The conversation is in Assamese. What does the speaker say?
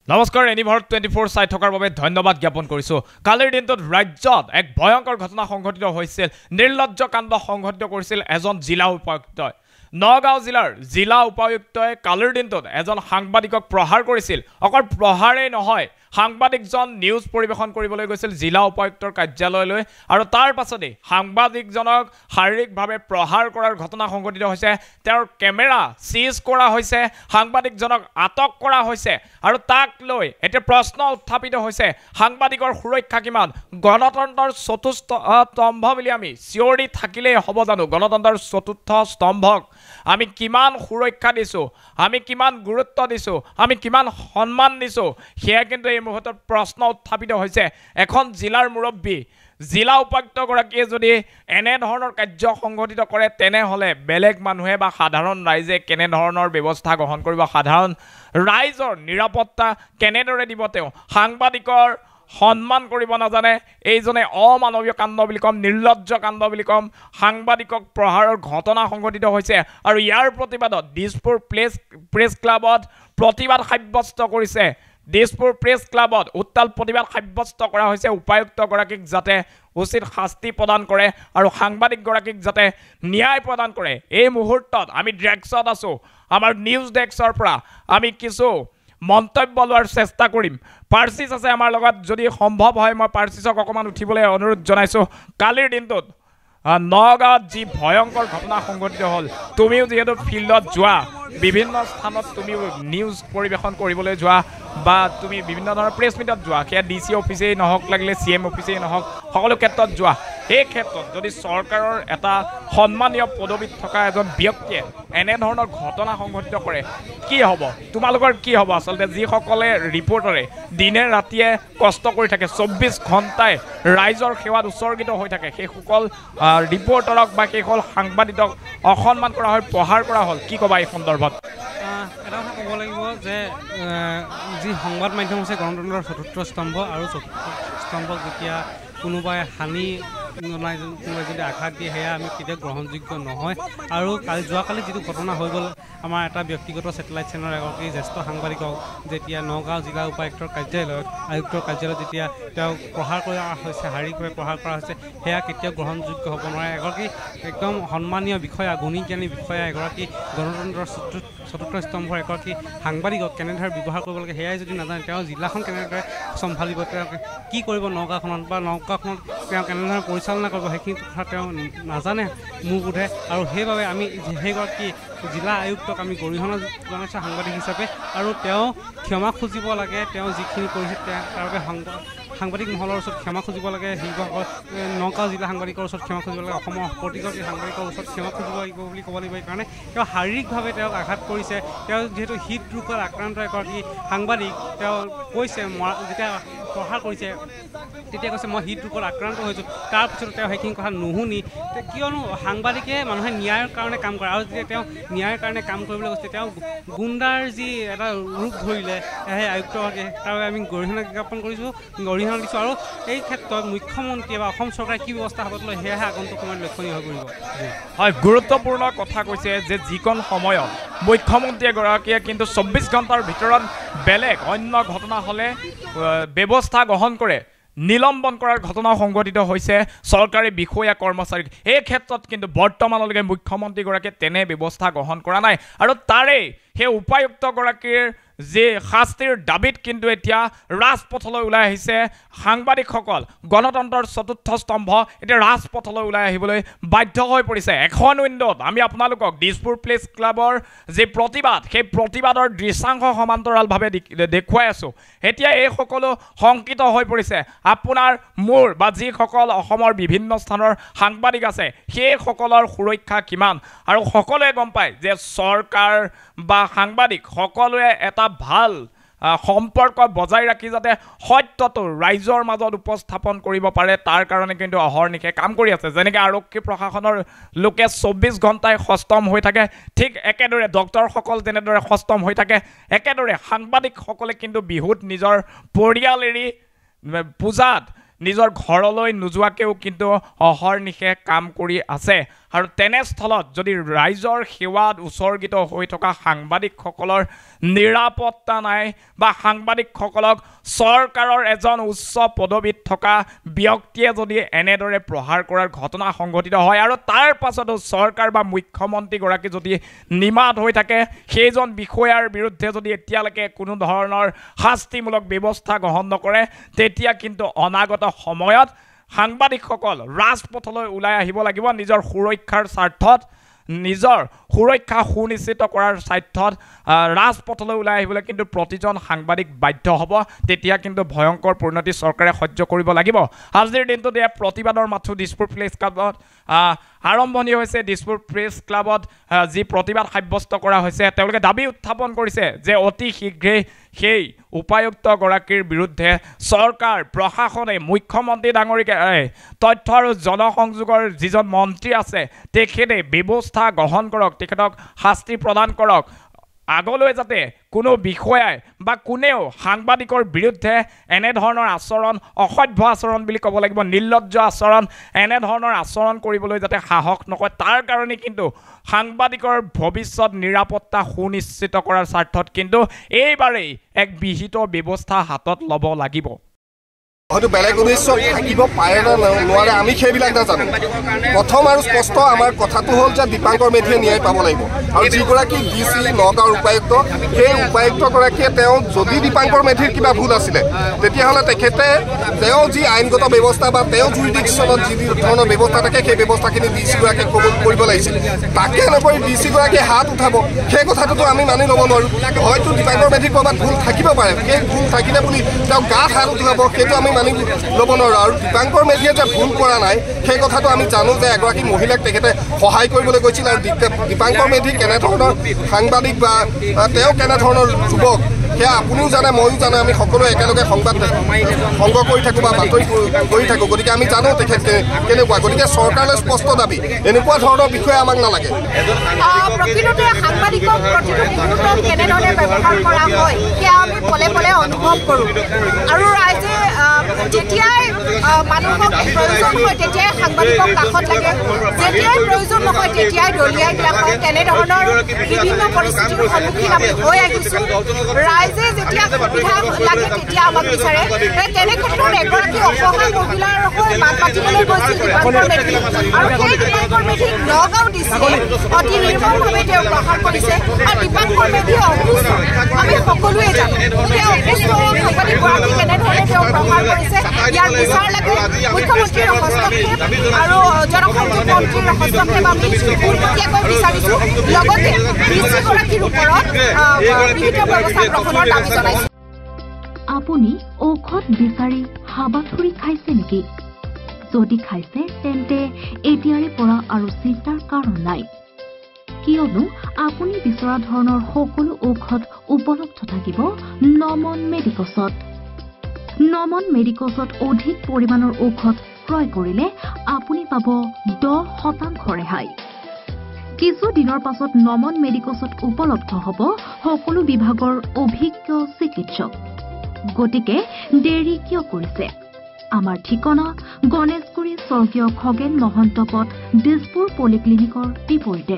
নমস্কাৰ এনিভাৰ্ট 24 চাই থকাৰ বাবে ধন্যবাদ জ্ঞাপন কৰিছো। কালিৰ দিনটোত ৰাজ্যত এক ভয়ংকৰ ঘটনা সংঘটিত হৈছিল। নিৰ্লজ্জ কাণ্ড সংঘটিত কৰিছিল এজন জিলা উপায়ুক্তই। নগাঁও জিলাৰ জিলা উপায়ুক্তই কালিৰ দিনটোত এজন সাংবাদিকক প্ৰহাৰ কৰিছিল। অকল প্ৰহাৰেই নহয়, সাংবাদিকজন নিউজ পৰিৱেশন কৰিবলৈ গৈছিল জিলা উপায়ুক্তৰ কাৰ্যালয়লৈ আৰু তাৰ পাছতে সাংবাদিকজনক শাৰীৰিকভাৱে প্ৰহাৰ কৰাৰ ঘটনা সংঘটিত হৈছে। তেওঁৰ কেমেৰা চিজ কৰা হৈছে, সাংবাদিকজনক আটক কৰা হৈছে আৰু তাক লৈ এতিয়া প্ৰশ্ন উত্থাপিত হৈছে সাংবাদিকৰ সুৰক্ষা কিমান? গণতন্ত্ৰৰ চতুৰ্থ স্তম্ভ বুলি আমি চিঞৰি থাকিলেই হ'ব জানো? গণতন্ত্ৰৰ চতুৰ্থ স্তম্ভক আমি কিমান সুৰক্ষা দিছোঁ, আমি কিমান গুৰুত্ব দিছোঁ, আমি কিমান সন্মান দিছোঁ, সেয়া কিন্তু এই মুহূৰ্তত প্ৰশ্ন উত্থাপিত হৈছে। এখন জিলাৰ মুৰব্বী জিলা উপায়ুক্তগৰাকীয়ে যদি এনেধৰণৰ কাৰ্য সংঘটিত কৰে তেনেহ'লে বেলেগ মানুহে বা সাধাৰণ ৰাইজে কেনেধৰণৰ ব্যৱস্থা গ্ৰহণ কৰিব? সাধাৰণ ৰাইজৰ নিৰাপত্তা কেনেদৰে দিব? তেওঁ সাংবাদিকৰ সন্মান কৰিব নাজানে, এইজনে অমানৱীয় কাণ্ড বুলি ক'ম, নিৰ্লজ্জ কাণ্ড বুলি ক'ম। সাংবাদিকক প্ৰহাৰৰ ঘটনা সংঘটিত হৈছে আৰু ইয়াৰ প্ৰতিবাদত দিছপুৰ প্ৰেছ ক্লাবত প্ৰতিবাদ সাব্যস্ত কৰিছে। দিছপুৰ প্ৰেছ ক্লাবত উত্তাল প্ৰতিবাদ সাব্যস্ত কৰা হৈছে উপায়ুক্তগৰাকীক যাতে উচিত শাস্তি প্ৰদান কৰে আৰু সাংবাদিকগৰাকীক যাতে ন্যায় প্ৰদান কৰে। এই মুহূৰ্তত আমি ডেস্কত আছোঁ, আমাৰ নিউজ ডেস্কৰ পৰা আমি কিছু মন্তব্য লোৱাৰ চেষ্টা কৰিম। পাৰ্চিছ আছে আমাৰ লগত, যদি সম্ভৱ হয় মই পাৰ্চিছক অকণমান উঠিবলৈ অনুৰোধ জনাইছোঁ। কালিৰ দিনটোত নগাঁৱত যি ভয়ংকৰ ঘটনা সংঘটিত হ'ল, তুমিও যিহেতু ফিল্ডত যোৱা, বিভিন্ন স্থানত তুমিও নিউজ পৰিৱেশন কৰিবলৈ যোৱা বা তুমি বিভিন্ন ধৰণৰ প্ৰেছ মিটত যোৱা, সেয়া DC অফিচেই নহওক লাগিলে CM অফিচেই নহওক, সকলো ক্ষেত্ৰত যোৱা। এই ক্ষেত্ৰত যদি চৰকাৰৰ এটা সন্মানীয় পদবীত থকা এজন ব্যক্তিয়ে এনেধৰণৰ ঘটনা সংঘটিত কৰে কি হ'ব? তোমালোকৰ কি হ'ব? আচলতে যিসকলে ৰিপৰ্টাৰে দিনে ৰাতিয়ে কষ্ট কৰি থাকে, 24 ঘণ্টাই ৰাইজৰ সেৱাত উৎসৰ্গিত হৈ থাকে, সেইসকল ৰিপৰ্টাৰক বা সেইসকল সাংবাদিকক অসন্মান কৰা হয়, প্ৰহাৰ কৰা হ'ল, কি ক'বা এই সন্দৰ্ভত? এটা কথা ক'ব লাগিব যে যি সংবাদ মাধ্যম হৈছে গণতন্ত্ৰৰ চতুৰ্থ স্তম্ভ, আৰু চতুৰ্থ স্তম্ভক যেতিয়া কোনোবাই হানি জনাই, কোনোবাই যদি আঘাত দিয়ে, সেয়া আমি কেতিয়াও গ্ৰহণযোগ্য নহয়। আৰু যোৱাকালি যিটো ঘটনা হৈ গ'ল, আমাৰ এটা ব্যক্তিগত ছেটেলাইট চেনেলৰ এগৰাকী জ্যেষ্ঠ সাংবাদিকক যেতিয়া নগাঁও জিলা উপায়ুক্তৰ কাৰ্যালয়ত যেতিয়া তেওঁক প্ৰহাৰ কৰা হৈছে, শাৰীৰিকভাৱে প্ৰহাৰ কৰা হৈছে, সেয়া কেতিয়াও গ্ৰহণযোগ্য হ'ব নোৱাৰে। এগৰাকী একদম সন্মানীয় বিষয়া, গুণী জ্ঞানী বিষয়া, এগৰাকী গণতন্ত্ৰৰ চতুৰ্থ স্তম্ভৰ এগৰাকী সাংবাদিকক কেনেদৰে ব্যৱহাৰ কৰিব লাগে সেয়াই যদি নাজানে, তেওঁ জিলাখন কেনেদৰে চম্ভালিব, তেওঁ কি কৰিব নগাঁওখনত, বা নগাঁওখনত তেওঁ কেনেদৰে পৰিচালনা কৰিব, সেইখিনি কথা তেওঁ নাজানে মোৰ বোধে। আৰু সেইবাবে আমি সেইগৰাকী জিলা আয়ুক্তক আমি গৰিহণা জনাইছোঁ সাংবাদিক হিচাপে, আৰু তেওঁ ক্ষমা খুজিব লাগে। তেওঁ যিখিনি কৰিছে তাৰ বাবে সাংবাদিক মহলৰ ওচৰত ক্ষমা খুজিব লাগে, নগাঁও জিলা সাংবাদিকৰ ওচৰত ক্ষমা খুজিব লাগে, অসমৰ প্ৰতিগৰাকী সাংবাদিকৰ ওচৰত ক্ষমা খুজিব লাগিব বুলি ক'ব লাগিব। সেইকাৰণে তেওঁ শাৰীৰিকভাৱে তেওঁক আঘাত কৰিছে। তেওঁ যিহেতু হৃদৰোগত আক্ৰান্ত এগৰাকী সাংবাদিক, তেওঁ কৈছে যেতিয়া প্ৰহাৰ কৰিছে তেতিয়া কৈছে মই হৃদৰোগত আক্ৰান্ত হৈছোঁ। তাৰপিছত তেওঁ সেইখিনি কথা নুশুনি, কিয়নো সাংবাদিকে মানুহে ন্যায়ৰ কাৰণে কাম কৰে, আৰু যেতিয়া তেওঁ ন্যায়ৰ কাৰণে কাম কৰিবলৈ গৈছে, তেওঁ গুণ্ডাৰ যি এটা ৰূপ ধৰিলে সেই আয়ুক্তগৰাকীয়ে, তাৰ বাবে আমি গৰিহণা জ্ঞাপন কৰিছোঁ, গৰিহণা দিছোঁ। আৰু এই ক্ষেত্ৰত মুখ্যমন্ত্ৰীয়ে বা অসম চৰকাৰে কি ব্যৱস্থা হাতত লয় সেয়াহে আগন্তুক সময়ত লক্ষণীয় হৈ পৰিব। হয়, গুৰুত্বপূৰ্ণ কথা কৈছে যে যিকণ সময়ত মুখ্যমন্ত্ৰী এগৰাকীয়ে কিন্তু 24 ঘণ্টাৰ ভিতৰত বেলেগ অন্য ঘটনা হ'লে ব্যৱস্থা গ্ৰহণ কৰে, নিলম্বন কৰাৰ ঘটনা সংঘটিত হৈছে চৰকাৰী বিষয়া কৰ্মচাৰীক। এই ক্ষেত্ৰত কিন্তু বৰ্তমানলৈকে মুখ্যমন্ত্ৰীগৰাকীয়ে তেনে ব্যৱস্থা গ্ৰহণ কৰা নাই, আৰু তাৰেই সেই উপায়ুক্তগৰাকীৰ যি শাস্তিৰ দাবীত কিন্তু এতিয়া ৰাজপথলৈ ওলাই আহিছে সাংবাদিকসকল। গণতন্ত্ৰৰ চতুৰ্থ স্তম্ভ এতিয়া ৰাজপথলৈ ওলাই আহিবলৈ বাধ্য হৈ পৰিছে। এখন উইণ্ডত আমি আপোনালোকক দিছপুৰ প্ৰেছ ক্লাবৰ যি প্ৰতিবাদ, সেই প্ৰতিবাদৰ দৃশ্যাংশ সমান্তৰালভাৱে দেখুৱাই আছোঁ। এতিয়া এই সকলো শংকিত হৈ পৰিছে। আপোনাৰ মোৰ বা যিসকল অসমৰ বিভিন্ন স্থানৰ সাংবাদিক আছে সেইসকলৰ সুৰক্ষা কিমান? আৰু সকলোৱে গম পায় যে চৰকাৰ বা সাংবাদিক সকলোৱে এটা ভাল সম্পৰ্ক বজাই ৰাখি যাতে সত্যটো ৰাইজৰ মাজত উপস্থাপন কৰিব পাৰে, তাৰ কাৰণে কিন্তু অহৰ্নিশে কাম কৰি আছে। যেনেকৈ আৰক্ষী প্ৰশাসনৰ লোকে 24 ঘণ্টাই সষ্টম হৈ থাকে, ঠিক একেদৰে ডক্তৰসকল যেনেদৰে সষ্টম হৈ থাকে, একেদৰে সাংবাদিকসকলে কিন্তু বিহুত নিজৰ পৰিয়াল এৰি পূজাত নিজৰ ঘৰলৈ নোযোৱাকৈও কিন্তু অহৰ্নিশে কাম কৰি আছে। আৰু তেনেস্থলত যদি ৰাইজৰ সেৱাত উৎসৰ্গিত হৈ থকা সাংবাদিকসকলৰ নিৰাপত্তা নাই বা সাংবাদিকসকলক চৰকাৰৰ এজন উচ্চ পদবীত থকা ব্যক্তিয়ে যদি এনেদৰে প্ৰহাৰ কৰাৰ ঘটনা সংঘটিত হয় আৰু তাৰ পাছতো চৰকাৰ বা মুখ্যমন্ত্ৰীগৰাকী যদি নিমাত হৈ থাকে সেইজন বিষয়াৰ বিৰুদ্ধে যদি এতিয়ালৈকে কোনো ধৰণৰ শাস্তিমূলক ব্যৱস্থা গ্ৰহণ নকৰে তেতিয়া কিন্তু অনাগত সময়ত সাংবাদিকসকল ৰাজপথলৈ ওলাই আহিব লাগিব নিজৰ সুৰক্ষাৰ স্বাৰ্থত নিজৰ সুৰক্ষা সুনিশ্চিত কৰাৰ স্বাৰ্থত ৰাজপথলৈ ওলাই আহিবলৈ কিন্তু প্ৰতিজন সাংবাদিক বাধ্য হ'ব তেতিয়া কিন্তু ভয়ংকৰ পৰিণতি চৰকাৰে সহ্য কৰিব লাগিব আজিৰ দিনটোত এই প্ৰতিবাদৰ মাথো দিছপুৰ প্ৰেছ ক্লাবত আৰম্ভণি হৈছে দিছপুৰ প্ৰেছ ক্লাবত যি প্ৰতিবাদ সাব্যস্ত কৰা হৈছে তেওঁলোকে দাবী উত্থাপন কৰিছে যে অতি শীঘ্ৰেই সেই উপায়ুক্তগৰাকীৰ বিৰুদ্ধে চৰকাৰ প্ৰশাসনে মুখ্যমন্ত্ৰী ডাঙৰীয়াই তথ্য আৰু জনসংযোগৰ যিজন মন্ত্ৰী আছে তেখেতে ব্যৱস্থা গ্ৰহণ কৰক তেখেতক শাস্তি প্ৰদান কৰক আগলৈ যাতে কোনো বিষয়াই বা কোনেও সাংবাদিকৰ বিৰুদ্ধে এনেধৰণৰ আচৰণ অসভ্য আচৰণ বুলি ক'ব লাগিব নিৰ্লজ্জ আচৰণ এনেধৰণৰ আচৰণ কৰিবলৈ যাতে সাহস নকৰে তাৰ কাৰণে কিন্তু সাংবাদিকৰ ভৱিষ্যত নিৰাপত্তা সুনিশ্চিত কৰাৰ স্বাৰ্থত কিন্তু এইবাৰেই এক বিহিত ব্যৱস্থা হাতত ল'ব লাগিব হয়তো বেলেগ উদ্দেশ্য থাকিব পাৰে না নোৱাৰে আমি সেইবিলাক নাজানো প্ৰথম আৰু স্পষ্ট আমাৰ কথাটো হ'ল যে দীপাংকৰ মেধিয়ে ন্যায় পাব লাগিব আৰু যিগৰাকী DC নগাঁৱৰ উপায়ুক্ত সেই উপায়ুক্তগৰাকীয়ে তেওঁ যদি দীপাংকৰ মেধিৰ কিবা ভুল আছিলে তেতিয়াহ'লে তেখেতে তেওঁ যি আইনগত ব্যৱস্থা বা তেওঁ জুৰিডিকশ্যনত যি ধৰণৰ ব্যৱস্থা থাকে সেই ব্যৱস্থাখিনি DC-গৰাকীয়ে কৰিব লাগিছিল তাকে নকৰি DC-গৰাকীয়ে হাত উঠাব সেই কথাটোতো আমি মানি ল'ব নোৱাৰোঁ হয়তো দীপাংকৰ মেধিৰ ক'ৰবাত ভুল থাকিব পাৰে সেই ভুল থাকিলে বুলি তেওঁ গাত হাত উঠাব সেইটো আমি মানি ল'ব নোৱাৰোঁ আৰু দীপাংকৰ মেধিয়ে যে ভুল কৰা নাই সেই কথাটো আমি জানো যে এগৰাকী মহিলাক তেখেতে সহায় কৰিবলৈ গৈছিল আৰু দীপাংকৰ মেধি কেনেধৰণৰ সাংবাদিক বা তেওঁ কেনেধৰণৰ যুৱক সেয়া আপুনিও জানে ময়ো জানো আমি সকলোৱে একেলগে সংবাদ সংগ্ৰহ কৰি থাকোঁ বা বাতৰি কৰি থাকোঁ গতিকে আমি জানো তেখেত কেনেকুৱা গতিকে চৰকাৰলৈ স্পষ্ট দাবী এনেকুৱা ধৰণৰ বিষয়ে আমাক নালাগে প্ৰকৃততে সাংবাদিকক প্ৰতিটো মুহূৰ্তত কেনেধৰণে ব্যৱহাৰ কৰা হয় সেয়া আমি পলে পলে অনুভৱ কৰোঁ আৰু ৰাইজে যেতিয়াই মানুহক প্ৰয়োজন হয় তেতিয়াই সাংবাদিকক কাষত লাগে যেতিয়াই প্ৰয়োজন নহয় তেতিয়াই দলিয়াই দিয়া হয় তেনেধৰণৰ বিভিন্ন পৰিস্থিতিৰ সন্মুখীন আমি হৈ আহিছোঁ ৰাইজে যেতিয়া সুবিধা লাগে তেতিয়া আমাক বিচাৰে তেনে ক্ষেত্ৰত এগৰাকী অসহায় মহিলাৰ হৈ মাত মাতিবলৈ গৈছিল দীপাংকৰ মেধি আৰু সেই দীপাংকৰ মেধিক নগাঁও DCয়ে অতি নিৰ্মমভাৱে তেওঁ প্ৰহাৰ কৰিছে আৰু দীপাংকৰ মেধি অসুস্থ আমি সকলোৱে জানো তেওঁ অসুস্থ সাংবাদিকগৰাকী কেনেধৰণে তেওঁ প্ৰহাৰ কৰিছে ইয়াৰ বিচাৰ লাগে মুখ্যমন্ত্ৰীৰ হস্তক্ষেপ আৰু জনসংযোগ মন্ত্ৰীৰ হস্তক্ষেপ আমি পোনপটীয়াকৈ বিচাৰিছোঁ লগতে DC-গৰাকীৰ ওপৰত বিহিত ব্যৱস্থা গ্ৰহণৰ দাবী জনাইছোঁ আপুনি ঔষধ বিচাৰি হাবাথুৰি খাইছে নেকি যদি খাইছে তেন্তে এতিয়াৰে পৰা আৰু চিন্তাৰ কাৰণ নাই কিয়নো আপুনি বিচৰা ধৰণৰ সকলো ঔষধ উপলব্ধ থাকিব নমন মেডিকছত নমন মেডিকছত অধিক পৰিমাণৰ ঔষধ ক্ৰয় কৰিলে আপুনি পাব 10% ৰেহাই কিছু দিনৰ পাছত নমন মেডিকছত উপলব্ধ হ'ব সকলো বিভাগৰ অভিজ্ঞ চিকিৎসক গতিকে দেৰি কিয় কৰিছে আমাৰ ঠিকনা গণেশগুৰি স্বৰ্গীয় খগেন মহন্ত পথ দিছপুৰ পলিক্লিনিকৰ বিপৰীতে